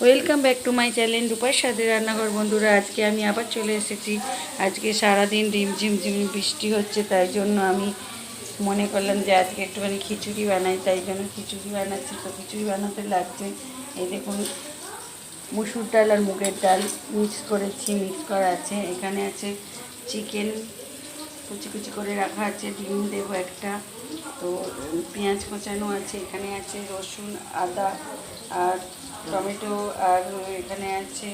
Welcome back to my channel রূপার সাথে রান্নাঘর। বন্ধুরা, আজকে আমি আবার চলে এসেছি। আজকে সারাদিন ঝিমঝিম বৃষ্টি হচ্ছে, তাই জন্য আমি মনে করলাম যে আজকে একটুখানি খিচুড়ি বানাই, তাই জন্য খিচুড়ি বানাচ্ছি। তো খিচুড়ি বানাতে লাগছে, এই দেখুন, মুসুর ডাল আর মুগের ডাল মিক্স করা আছে। এখানে আছে চিকেন কুচি কুচি করে রাখা আছে, ডিম দেবো একটা, তো পেঁয়াজ কোচানো আছে, এখানে আছে রসুন, আদা আর টমেটো, আর এখানে আছে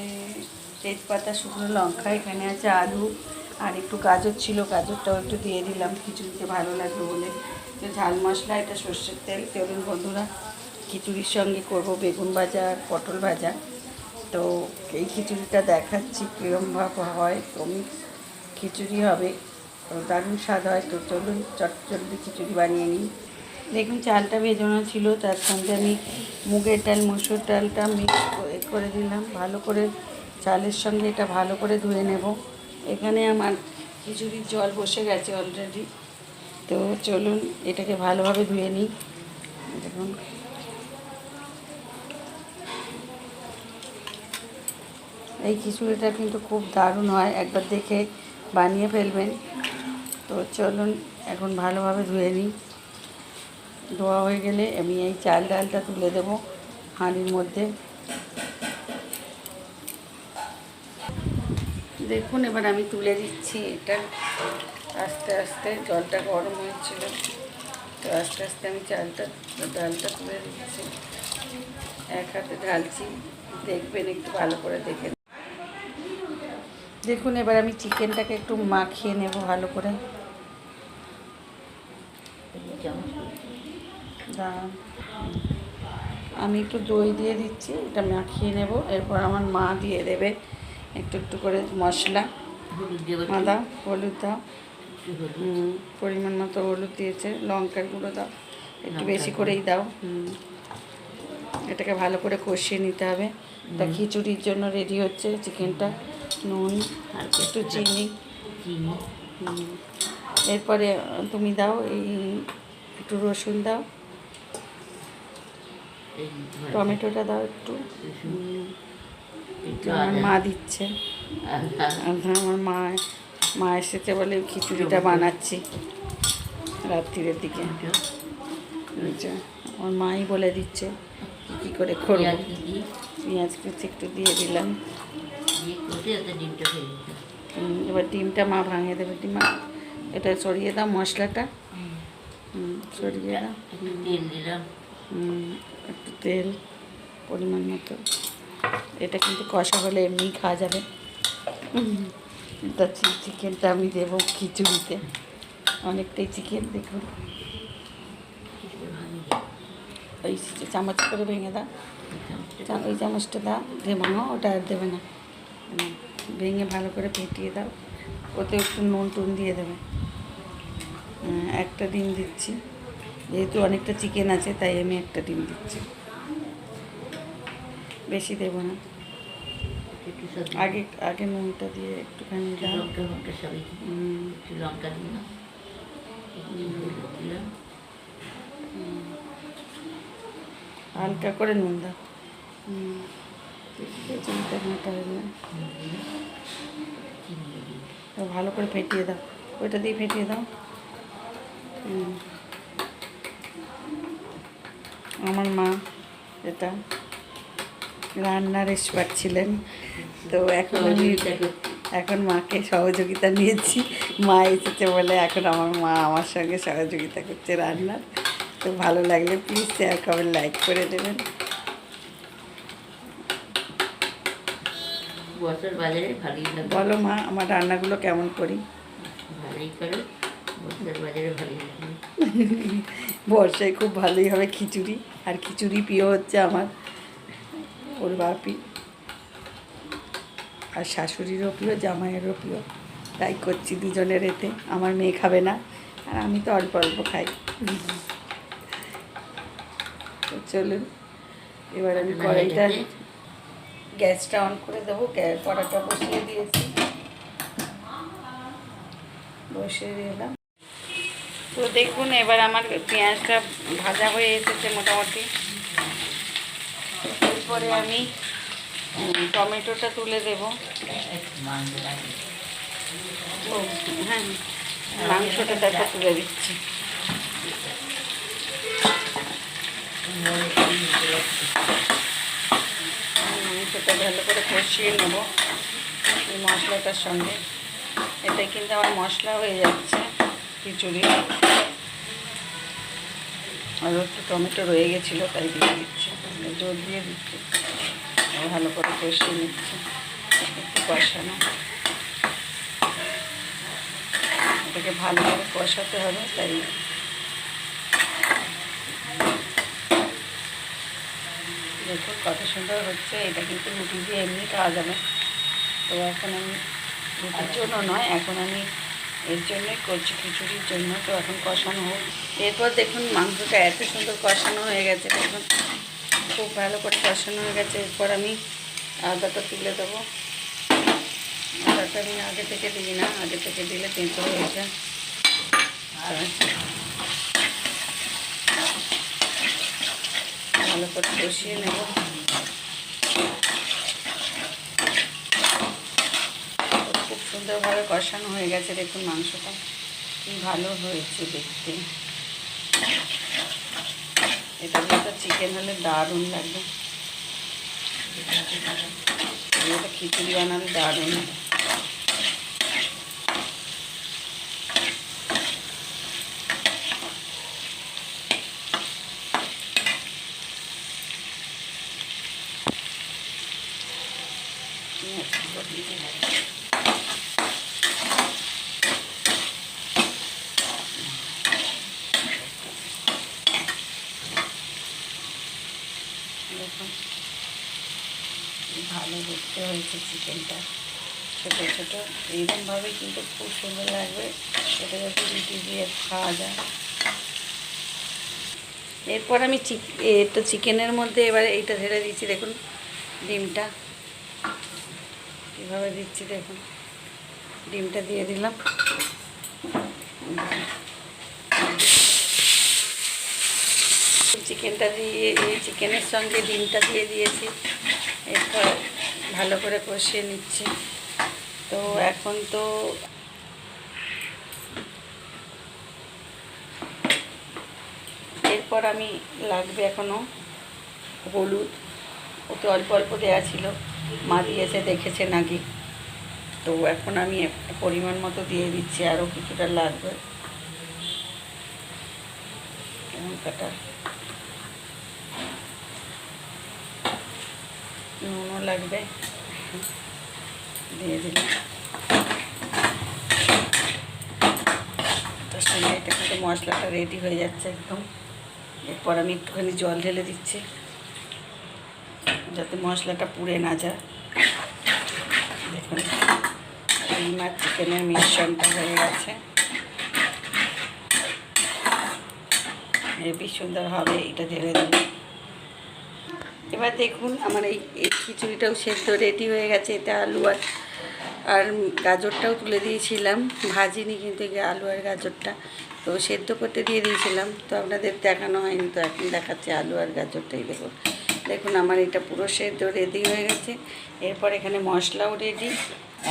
তেজপাতা, শুকনো লঙ্কা, এখানে আছে আলু, আর একটু গাজর ছিল, গাজরটাও একটু দিয়ে দিলাম খিচুড়িতে ভালো লাগবে বলে। তো ঝাল মশলা, এটা সর্ষের তেল। চলুন বন্ধুরা, খিচুড়ির সঙ্গে করব বেগুন ভাজা আর পটল ভাজা। তো এই খিচুড়িটা দেখাচ্ছি কীরকমভাবে হয়। তো মিক্স খিচুড়ি হবে, তো দারুণ স্বাদ হয়। তো চলুন চটজলদি খিচুড়ি বানিয়ে নিই। দেখুন, চালটা ভেজানো ছিল, তার সঙ্গে আমি মুগের ডাল মসুর ডালটা মিক্স করে দিলাম ভালো করে। চালের সঙ্গে এটা ভালো করে ধুয়ে নেব। এখানে আমার খিচুড়ির জল বসে গেছে অলরেডি। তো চলুন এটাকে ভালোভাবে ধুয়ে নিই। দেখুন, এই খিচুড়িটা কিন্তু খুব দারুণ হয়, একবার দেখে বানিয়ে ফেলবেন। তো চলুন এখন ভালোভাবে ধুয়ে নিই। ধোয়া হয়ে গেলে আমি এই চাল ডালটা তুলে দেবো হাঁড়ির মধ্যে। দেখুন, এবার আমি তুলে দিচ্ছি এটা। আস্তে আস্তে জলটা গরম হয়েছিল, তো আস্তে আস্তে আমি ডালটা তুলে দিচ্ছি। এক হাতে ঢালছি, দেখবেন একটু ভালো করে দেখে। দেখুন, এবার আমি চিকেনটাকে একটু মাখিয়ে নেব ভালো করে। আমি একটু দই দিয়ে দিচ্ছি, এটা মাখিয়ে নেব। এরপর আমার মা দিয়ে দেবে একটু একটু করে মশলা। আদা হলুদ দাও, পরিমাণ মতো হলুদ দিয়েছে, লঙ্কার গুঁড়ো দাও, একটু বেশি করেই দাও। এটাকে ভালো করে কষিয়ে নিতে হবে। তা খিচুড়ির জন্য রেডি হচ্ছে চিকেনটা। নুন আর একটু চিনি। এরপরে তুমি দাও এই একটু রসুন দাও, টমেটোটা দাও একটু। আমার মা দিচ্ছে, আমার মা এসেছে বলে খিচুড়িটা বানাচ্ছি রাত্রির দিকে। আচ্ছা, আমার মাই বলে দিচ্ছে কী করে করবো। পেঁয়াজ কুচি একটু দিয়ে দিলাম। এবার ডিমটা মা ভাঙিয়ে দেবে। ডিম এটা সরিয়ে দাও, মশলাটা সরিয়ে দাও। একটু তেল পরিমাণ মতো। এটা কিন্তু কষা হলে এমনি খাওয়া যাবে। এটা চিকেনটা আমি দেবো খিচুড়িতে, অনেকটাই চিকেন। দেখুন, ওই চামচ করে ভেঙে দাও, ওই চামচটা দাও, দিয়ে ভাঙো, ওটা আর দেবে না। ভেঙে ভালো করে ফেটিয়ে দাও, ওতে একটু নুন টুন দিয়ে দেবে। একটা ডিম দিচ্ছি, যেহেতু অনেকটা চিকেন আছে তাই আমি একটা ডিম দিচ্ছি, বেশি দেবো না। আগে নুনটা দিয়ে একটুখানি হালকা করে নুন দাও। ভালো করে ফেটিয়ে দাও, ওইটা দিয়ে ফেটিয়ে দাও। আমার মা এটা রান্নার এক্সপার্ট ছিলেন, তো এখন মাকে সহযোগিতা নিয়েছি। মা এসেছে বলে এখন আমার মা আমার সঙ্গে সহযোগিতা করছে রান্নার। তো ভালো লাগলে প্লিজ শেয়ার কমেন্ট লাইক করে দেবেন। বলো মা, আমার রান্নাগুলো কেমন করি? বর্ষায় খুব ভালোই হবে খিচুড়ি, আর খিচুড়ি প্রিয় হচ্ছে আমার, ওর বাপি আর শাশুড়িরও প্রিয়, জামাইয়েরও প্রিয়। তাই করছি দুজনের এতে। আমার মেয়ে খাবে না, আর আমি তো অল্প অল্প খাই। তো চলুন, এবার আমি কড়াইটা গ্যাসটা অন করে দেবো। কড়াটা বসিয়ে দিয়েছি, বসিয়ে দিলাম। তো দেখুন, এবার আমার পেঁয়াজটা ভাজা হয়ে এসেছে মোটামুটি। এরপরে আমি টমেটোটা তুলে দেব। হ্যাঁ, মাংসটা তারপর তুলে দিচ্ছি। মাংসটা ভালো করে কষিয়ে নেব এই মশলাটার সঙ্গে। এটা কিন্তু আমার মশলা হয়ে যাচ্ছে খিচুড়ি। আরও একটু টমেটো রয়ে গেছিলো, তাই দিয়ে দিচ্ছি, জোর দিয়ে দিচ্ছি। ভালো করে কষিয়ে নিচ্ছি, একটু কষানো। এটাকে ভালো করে কষাতে হবে, তাই দেখুন কত সুন্দর হচ্ছে। এটা কিন্তু রুটি দিয়ে এমনি খাওয়া যাবে। তো এখন আমি রুটির জন্য নয়, এখন আমি এর জন্যই করছি, খিচুড়ির জন্য। তো এখন কষানো হোক। এরপর দেখুন মাংসটা এত সুন্দর কষানো হয়ে গেছে, দেখুন খুব ভালো করে কষানো হয়ে গেছে। এরপর আমি আদাটা তুলে দেবো। আদাটা আমি আগে থেকে দিই না, আগে থেকে দিলে তেঁতো হয়ে যায়। ভালো করে কষিয়ে নেব। খুব সুন্দরভাবে কষানো হয়ে গেছে, দেখুন মাংসটা কি ভালো হয়েছে দেখতে। এটা দিয়ে তো চিকেন হলে দারুণ লাগবে, এটা খিচুড়ি বানালে দারুণ। দেখুন ভালো দেখতে হয়েছে চিকেনটা, ছোটো ছোটো এইরকমভাবে কিন্তু খুব সুন্দর লাগবে। এটা যদি রুটি দিয়ে খাওয়া যায়। এরপর আমি এটা চিকেনের মধ্যে এবার এইটা ঢেলে দিচ্ছি। দেখুন ডিমটা কীভাবে দিচ্ছি, দেখুন ডিমটা দিয়ে দিলাম। চিকেনটা দিয়ে এই চিকেনের সঙ্গে ডিমটা দিয়ে দিয়েছি। এরপর ভালো করে কষিয়ে নিচ্ছি। তো এখন তো এরপর আমি লাগবে এখনও হলুদ, ওতে অল্প অল্প দেওয়া ছিল, মা দিয়েছে দেখেছে নাকি। তো এখন আমি পরিমাণ মতো দিয়ে দিচ্ছি, আরও কিছুটা লাগবে। লঙ্কাটা নুনও লাগবে, দিয়ে দিলাম। তার সঙ্গে এটা কিন্তু মশলাটা রেডি হয়ে যাচ্ছে একদম। এরপর আমি একটুখানি জল ঢেলে দিচ্ছি, যাতে মশলাটা পুড়ে না যায়। দেখুন ডিম আর চিকেনের মিশ্রণটা হয়ে গেছে, হেবি সুন্দর হবে। এটা ঢেলে দেব। এবার দেখুন আমার এই খিচুড়িটাও সেদ্ধ রেডি হয়ে গেছে। এটা আলু আর গাজরটাও তুলে দিয়েছিলাম, ভাজিনি কিন্তু আলু আর গাজরটা, তো সেদ্ধ করতে দিয়ে দিয়েছিলাম। তো আপনাদের দেখানো হয়নি, তো এখন দেখাচ্ছে আলু আর গাজরটাই। দেখুন দেখুন আমার এটা পুরো সেদ্ধ রেডি হয়ে গেছে। এরপর এখানে মশলাও রেডি।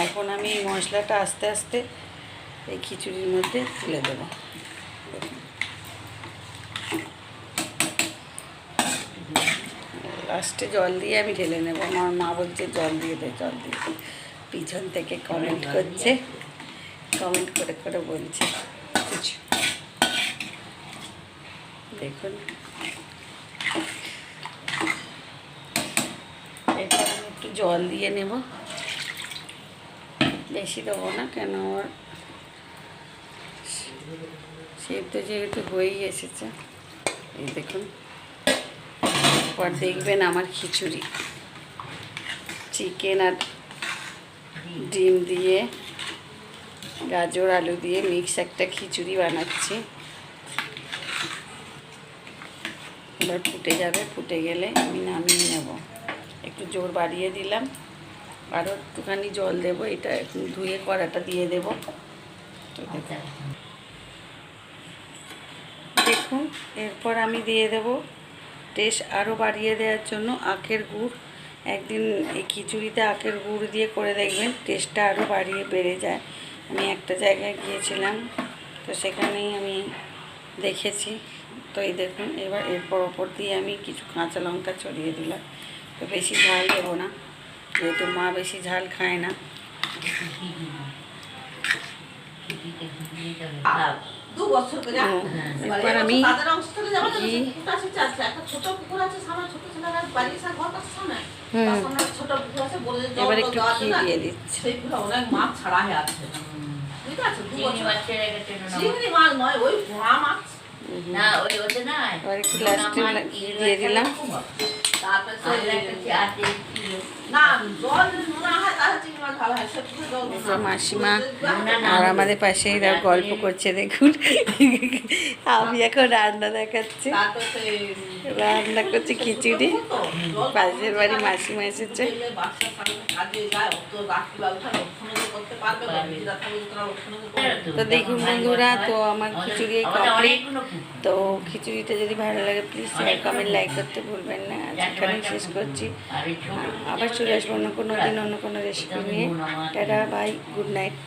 এখন আমি এই মশলাটা আস্তে আস্তে এই খিচুড়ির মধ্যে তুলে দেবো। লাস্টে জল দিয়ে আমি ঢেলে নেব। আমার মা বলছে জল দিয়ে দে, জল দিয়ে দে। পিছন থেকে কমেন্ট করছে, কমেন্ট করে করে বলছে কিছু। দেখুন এরপর আমি একটু জল দিয়ে নেব, বেশি দেবো না, কেন আমার সেদ্ধ যেহেতু হয়েই এসেছে। এই দেখুন পর দেখবেন আমার খিচুড়ি চিকেন আর ডিম দিয়ে গাজর আলু দিয়ে মিক্স একটা খিচুড়ি বানাচ্ছি। এবার ফুটে যাবে, ফুটে গেলে আমি নামিয়ে নেব। একটু জোর বাড়িয়ে দিলাম, আরও একটুখানি জল দেবো। এটা ধুয়ে কড়াটা দিয়ে দেব। তো দেখুন এরপর আমি দিয়ে দেব টেস্ট আরও বাড়িয়ে দেওয়ার জন্য আখের গুড়। একদিন এই খিচুড়িতে আখের গুড় দিয়ে করে দেখবেন, টেস্টটা আরও বেড়ে যায়। আমি একটা জায়গায় গিয়েছিলাম, তো সেখানেই আমি দেখেছি। তো এই দেখুন, এবার এরপর ওপর দিয়ে আমি কিছু কাঁচা লঙ্কা ছড়িয়ে দিলাম। তো বেশি ঝাল দেবো না, যেহেতু মা বেশি ঝাল খায় না। এবার আমি এবার একটু ঘি দিয়ে দিচ্ছি। এবার একটু লাস্টে ঘি দিয়ে দিলাম। মাসিমা আর আমাদের পাশে এরা গল্প করছে, দেখুন। আমি এখন রান্না দেখাচ্ছি, রান্না করছি খিচুড়ি। পাশের বাড়ি মাসিমা এসেছে। তো দেখুন বন্ধুরা, তো আমার খিচুড়ি কমপ্লিট। তো খিচুড়িটা যদি ভালো লাগে প্লিজ শেয়ার, কমেন্ট, লাইক করতে ভুলবেন না। আজ এখানেই শেষ করছি। আবার চলে আসবো অন্য কোনো দিন অন্য কোনো রেসিপি নিয়ে। Tata, bye, good night.